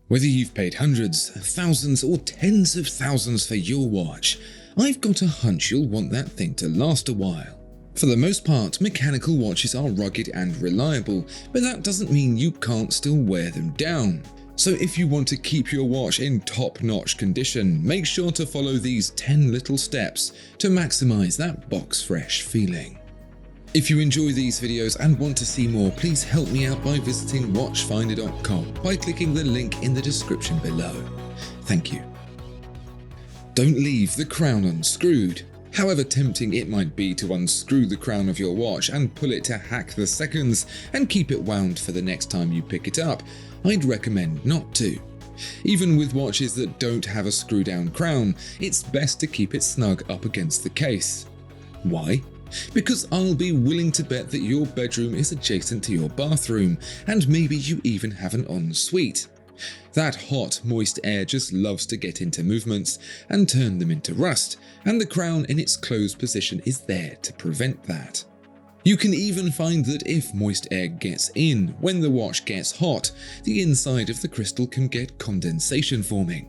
Whether you've paid hundreds, thousands or tens of thousands for your watch, I've got a hunch you'll want that thing to last a while. For the most part, mechanical watches are rugged and reliable, but that doesn't mean you can't still wear them down. So if you want to keep your watch in top-notch condition, make sure to follow these 10 little steps to maximize that box-fresh feeling. If you enjoy these videos and want to see more, please help me out by visiting watchfinder.com by clicking the link in the description below. Thank you. Don't leave the crown unscrewed. However tempting it might be to unscrew the crown of your watch and pull it to hack the seconds and keep it wound for the next time you pick it up, I'd recommend not to. Even with watches that don't have a screw-down crown, it's best to keep it snug up against the case. Why? Because I'll be willing to bet that your bedroom is adjacent to your bathroom, and maybe you even have an ensuite. That hot, moist air just loves to get into movements and turn them into rust, and the crown in its closed position is there to prevent that. You can even find that if moist air gets in when the watch gets hot, the inside of the crystal can get condensation forming.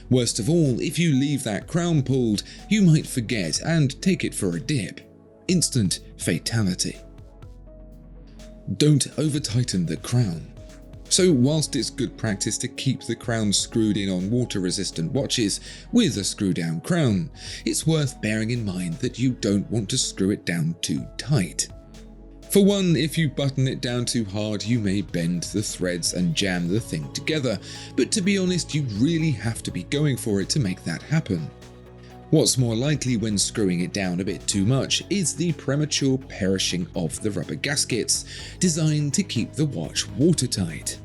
Worst of all, if you leave that crown pulled, you might forget and take it for a dip. Instant fatality. Don't over-tighten the crown. So whilst it's good practice to keep the crown screwed in on water-resistant watches with a screw-down crown, it's worth bearing in mind that you don't want to screw it down too tight. For one, if you button it down too hard, you may bend the threads and jam the thing together, but to be honest, you really have to be going for it to make that happen. What's more likely when screwing it down a bit too much is the premature perishing of the rubber gaskets, designed to keep the watch watertight.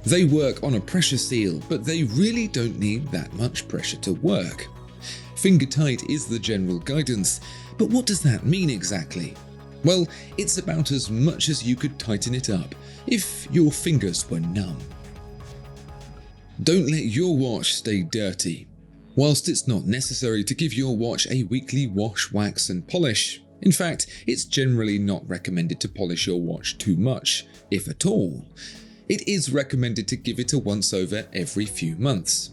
They work on a pressure seal, but they really don't need that much pressure to work. Finger tight is the general guidance, but what does that mean exactly? Well, it's about as much as you could tighten it up if your fingers were numb. Don't let your watch stay dirty. Whilst it's not necessary to give your watch a weekly wash, wax and polish, in fact, it's generally not recommended to polish your watch too much, if at all. It is recommended to give it a once-over every few months.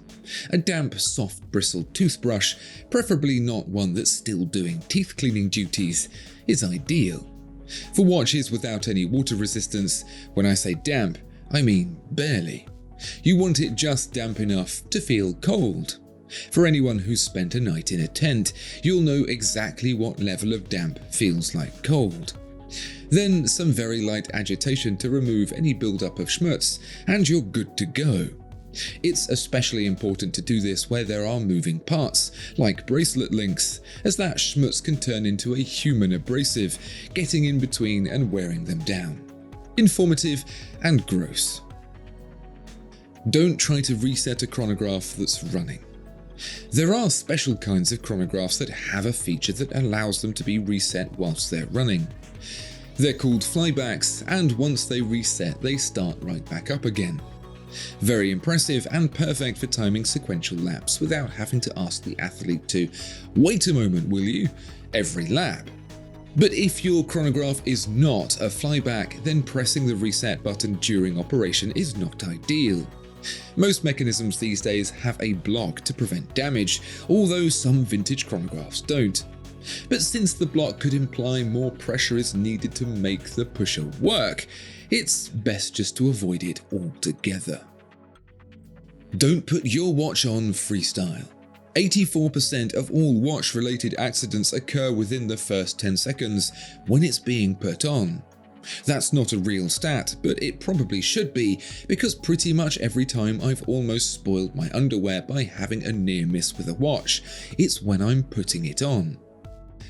A damp, soft, bristled toothbrush, preferably not one that's still doing teeth cleaning duties, is ideal. For watches without any water resistance, when I say damp, I mean barely. You want it just damp enough to feel cold. For anyone who's spent a night in a tent, you'll know exactly what level of damp feels like cold. Then some very light agitation to remove any buildup of schmutz, and you're good to go. It's especially important to do this where there are moving parts, like bracelet links, as that schmutz can turn into a human abrasive, getting in between and wearing them down. Informative and gross. Don't try to reset a chronograph that's running. There are special kinds of chronographs that have a feature that allows them to be reset whilst they're running. They're called flybacks, and once they reset, they start right back up again. Very impressive and perfect for timing sequential laps without having to ask the athlete to "wait a moment, will you?" every lap. But if your chronograph is not a flyback, then pressing the reset button during operation is not ideal. Most mechanisms these days have a block to prevent damage, although some vintage chronographs don't. But since the block could imply more pressure is needed to make the pusher work, it's best just to avoid it altogether. Don't put your watch on freestyle. 84% of all watch-related accidents occur within the first 10 seconds when it's being put on. That's not a real stat, but it probably should be, because pretty much every time I've almost spoiled my underwear by having a near miss with a watch, it's when I'm putting it on.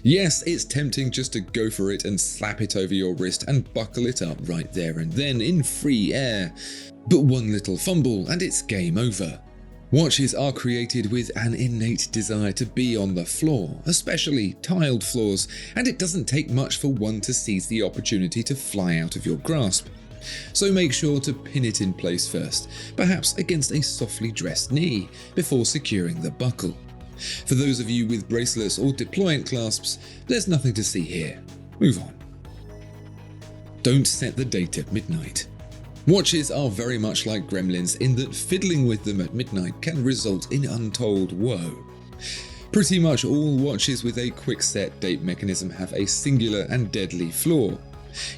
Yes, it's tempting just to go for it and slap it over your wrist and buckle it up right there and then in free air. But one little fumble and it's game over. Watches are created with an innate desire to be on the floor, especially tiled floors, and it doesn't take much for one to seize the opportunity to fly out of your grasp. So make sure to pin it in place first, perhaps against a softly dressed knee, before securing the buckle. For those of you with bracelets or deployant clasps, there's nothing to see here. Move on. Don't set the date at midnight. Watches are very much like gremlins in that fiddling with them at midnight can result in untold woe. Pretty much all watches with a quick set date mechanism have a singular and deadly flaw.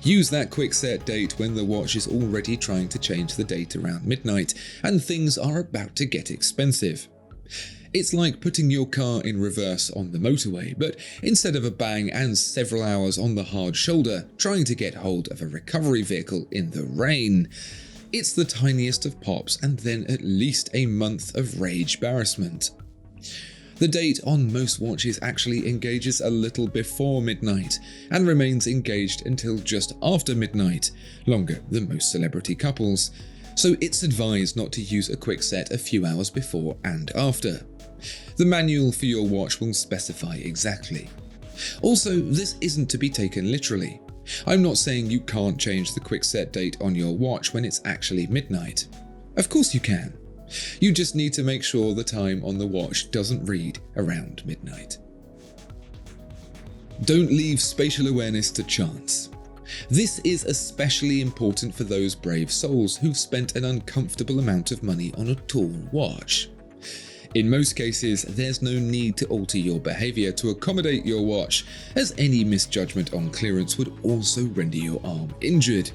Use that quick set date when the watch is already trying to change the date around midnight and things are about to get expensive. It's like putting your car in reverse on the motorway, but instead of a bang and several hours on the hard shoulder trying to get hold of a recovery vehicle in the rain, it's the tiniest of pops and then at least a month of rage embarrassment. The date on most watches actually engages a little before midnight and remains engaged until just after midnight, longer than most celebrity couples, so it's advised not to use a quick set a few hours before and after. The manual for your watch will specify exactly. Also, this isn't to be taken literally. I'm not saying you can't change the quick set date on your watch when it's actually midnight. Of course you can. You just need to make sure the time on the watch doesn't read around midnight. Don't leave spatial awareness to chance. This is especially important for those brave souls who've spent an uncomfortable amount of money on a tall watch. In most cases, there's no need to alter your behavior to accommodate your watch, as any misjudgment on clearance would also render your arm injured.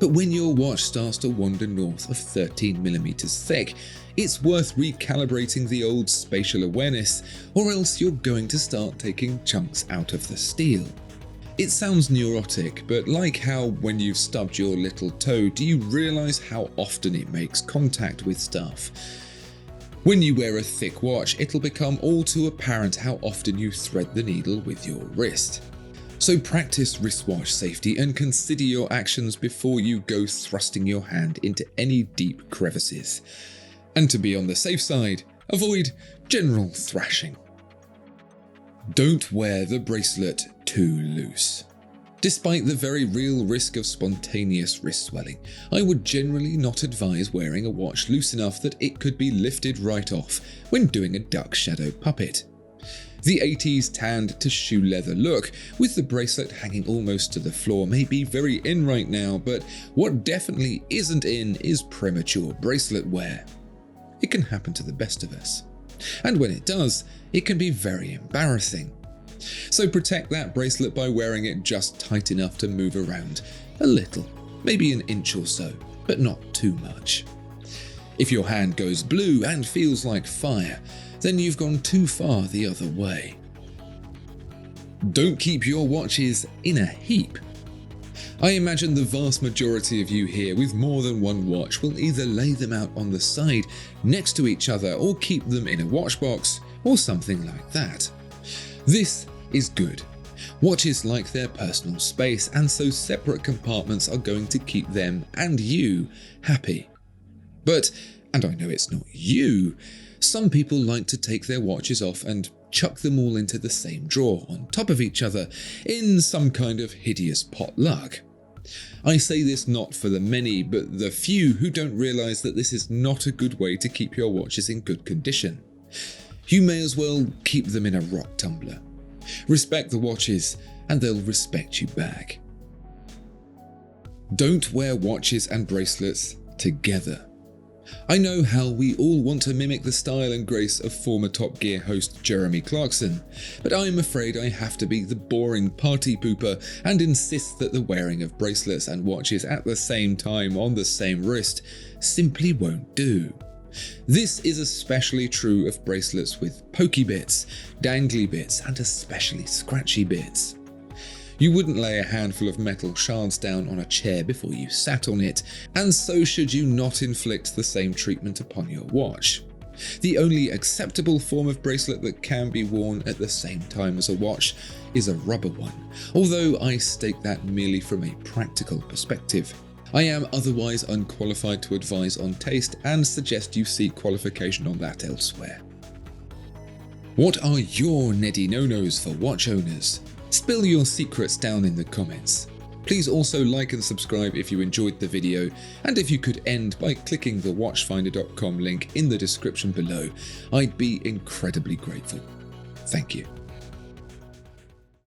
But when your watch starts to wander north of 13mm thick, it's worth recalibrating the old spatial awareness, or else you're going to start taking chunks out of the steel. It sounds neurotic, but like how when you've stubbed your little toe, do you realize how often it makes contact with stuff? When you wear a thick watch, it'll become all too apparent how often you thread the needle with your wrist. So practice wristwatch safety and consider your actions before you go thrusting your hand into any deep crevices. And to be on the safe side, avoid general thrashing. Don't wear the bracelet too loose. Despite the very real risk of spontaneous wrist swelling, I would generally not advise wearing a watch loose enough that it could be lifted right off when doing a duck shadow puppet. The 80s tanned to shoe leather look, with the bracelet hanging almost to the floor, may be very in right now, but what definitely isn't in is premature bracelet wear. It can happen to the best of us. And when it does, it can be very embarrassing. So protect that bracelet by wearing it just tight enough to move around a little, maybe an inch or so, but not too much. If your hand goes blue and feels like fire, then you've gone too far the other way. Don't keep your watches in a heap. I imagine the vast majority of you here with more than one watch will either lay them out on the side next to each other or keep them in a watch box or something like that. This is good. Watches like their personal space, and so separate compartments are going to keep them and you happy. But, and I know it's not you, some people like to take their watches off and chuck them all into the same drawer on top of each other in some kind of hideous potluck. I say this not for the many, but the few who don't realise that this is not a good way to keep your watches in good condition. You may as well keep them in a rock tumbler. Respect the watches, and they'll respect you back. Don't wear watches and bracelets together. I know how we all want to mimic the style and grace of former Top Gear host Jeremy Clarkson, but I'm afraid I have to be the boring party pooper and insist that the wearing of bracelets and watches at the same time on the same wrist simply won't do. This is especially true of bracelets with pokey bits, dangly bits, and especially scratchy bits. You wouldn't lay a handful of metal shards down on a chair before you sat on it, and so should you not inflict the same treatment upon your watch. The only acceptable form of bracelet that can be worn at the same time as a watch is a rubber one, although I state that merely from a practical perspective. I am otherwise unqualified to advise on taste and suggest you seek qualification on that elsewhere. What are your Neddy no-nos for watch owners? Spill your secrets down in the comments. Please also like and subscribe if you enjoyed the video, and if you could end by clicking the watchfinder.com link in the description below, I'd be incredibly grateful. Thank you.